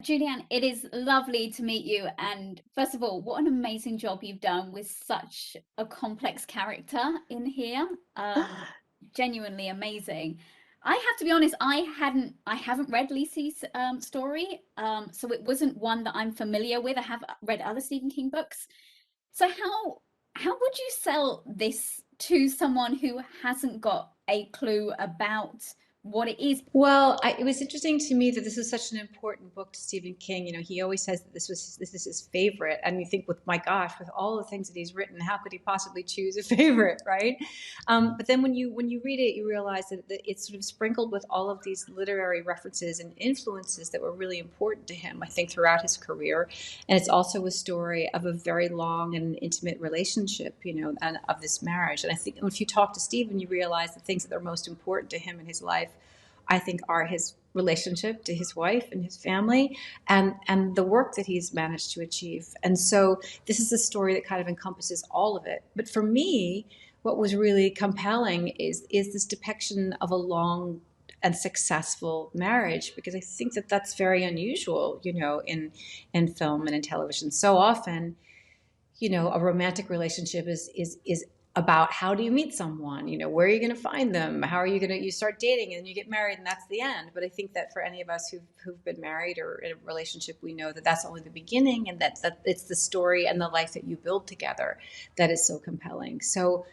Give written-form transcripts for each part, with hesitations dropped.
Julianne, it is lovely to meet you. And first of all, what an amazing job you've done with such a complex character in here. Genuinely amazing. I have to be honest, I haven't read Lisey's story, so it wasn't one that I'm familiar with. I have read other Stephen King books. So how would you sell this to someone who hasn't got a clue about what it is? Well, it was interesting to me that this was such an important book to Stephen King. You know, he always says that this is his favorite, and you think, with my gosh, with all the things that he's written, how could he possibly choose a favorite, right? But then when you read it, you realize that it's sort of sprinkled with all of these literary references and influences that were really important to him, I think, throughout his career. And it's also a story of a very long and intimate relationship, you know, and of this marriage. And I think if you talk to Stephen, you realize the things that are most important to him in his life, I think, are his relationship to his wife and his family, and the work that he's managed to achieve. And so this is a story that kind of encompasses all of it. But for me, what was really compelling is this depiction of a long and successful marriage, because I think that that's very unusual, you know, in film and in television. So often, you know, a romantic relationship is about how do you meet someone, you know, where are you going to find them, how are you going to, you start dating and you get married and that's the end. But I think that for any of us who've been married or in a relationship, we know that that's only the beginning, and that it's the story and the life that you build together that is so compelling. So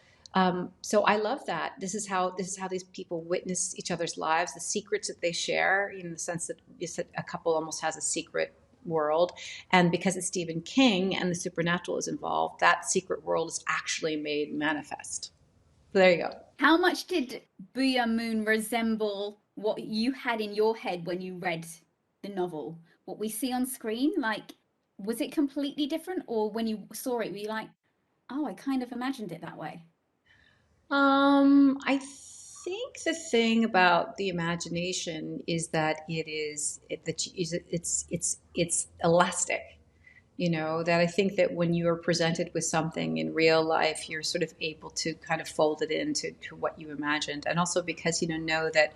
so I love that. This is how these people witness each other's lives, the secrets that they share, in the sense that you said a couple almost has a secret world. And because it's Stephen King and the supernatural is involved, that secret world is actually made manifest. So there you go. How much did Booyah Moon resemble what you had in your head when you read the novel? What we see on screen? Like, was it completely different? Or when you saw it, were you like, oh, I kind of imagined it that way? I think the thing about the imagination is that it's elastic. You know, that I think that when you're presented with something in real life, you're sort of able to kind of fold it into to what you imagined. And also because, you know that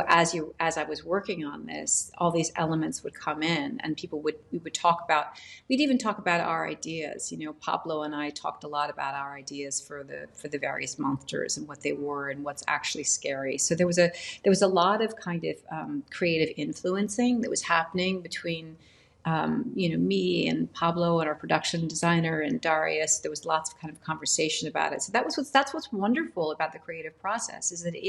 as I was working on this, all these elements would come in, and we'd even talk about our ideas. You know, Pablo and I talked a lot about our ideas for the various monsters and what they were and what's actually scary. So there was a lot of kind of creative influencing that was happening between me and Pablo and our production designer and Darius. There was lots of kind of conversation about it. So that's what's wonderful about the creative process, is that it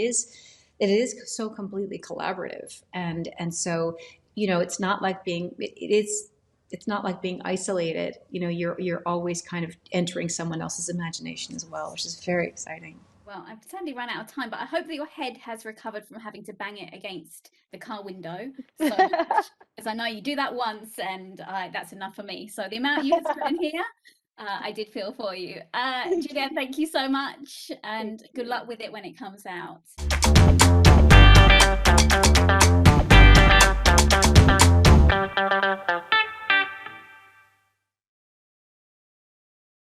is so completely collaborative. And so, you know, it's not like it's not like being isolated. You know, you're always kind of entering someone else's imagination as well, which is very exciting. Well, I've sadly run out of time, but I hope that your head has recovered from having to bang it against the car window so much, because I know you do that once, and that's enough for me. So the amount you have written here, I did feel for you. Julianne, thank you so much, Thank and good you. luck with it when it comes out.